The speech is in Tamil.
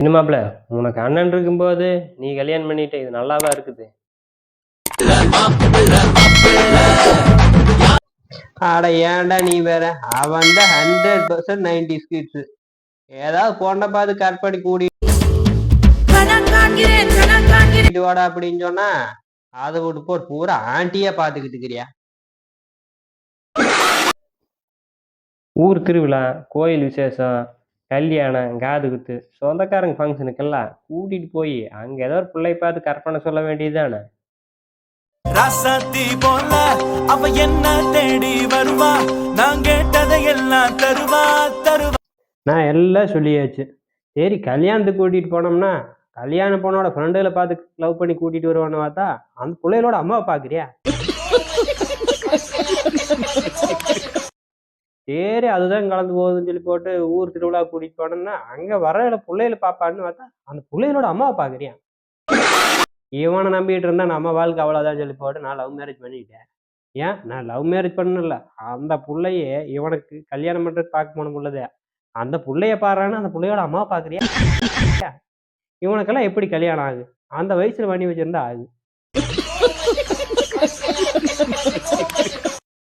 என்ன மாப்பிள, உனக்கு அண்ணன் இருக்கும்போது நீ கல்யாணம் பண்ணிட்ட, இது நல்லாவா இருக்குது? அட ஏன்டா நீ வேற. அவன் தான் 100% 90s கிட்ஸ். ஏதாவது பொண்ணை பார்த்து கற்பனை கூட்டிட்டு வாடா அப்படின்னு சொன்னா அதை விட்டு போட்டு பூரா ஆண்டியா பாத்துக்கிட்டு இருக்கிறியா? ஊர் திருவிழா, கோயில் விசேஷம், கல்யாணம், காது குத்து, சொந்தக்காரங்க ஃபங்க்ஷனுக்கெல்லாம் கூட்டிட்டு போய் அங்க ஏதோ ஒரு பிள்ளை பார்த்து கற்பனை சொல்ல வேண்டியதுதானே? ராசாத்தி போல அவ என்ன தேடி வருவா, நான் கேட்டதையெல்லாம் தருவா தருவா. நான் எல்லாம் சொல்லியாச்சு. சரி, கல்யாணத்துக்கு கூட்டிட்டு போனோம்னா கல்யாண பொண்ணோட ஃப்ரெண்டுகளை பார்த்து லவ் பண்ணி கூட்டிட்டு வருவான்னு பார்த்தா அந்த பிள்ளைகளோட அம்மாவை பாக்குறியா? சரி, அதுதான் கலந்து போகுதுன்னு சொல்லி போட்டு ஊர் திருவிழா கூட்டிட்டு போனோம்னா அங்க வர பிள்ளைகளை பாப்பான்னு பார்த்தா அந்த பிள்ளைகளோட அம்மாவை பாக்குறியா? இவனை நம்பிட்டு இருந்தா நம்ம வாழ்க்கை அவ்வளவுதான் சொல்லி போட்டு நான் லவ் மேரேஜ் பண்ணிக்கிட்டேன். ஏன் நான் லவ் மேரேஜ் பண்ணல, அந்த புள்ளைய இவனுக்கு கல்யாணம் பண்றதுக்கு பார்க்க போன புள்ளதே. அந்த புள்ளைய பாடுறான்னு அந்த புள்ளையோட அம்மாவை பாக்குறியா? இவனுக்கெல்லாம் எப்படி கல்யாணம் ஆகுது? அந்த வயசுல பண்ணி வச்சிருந்தா ஆகுது.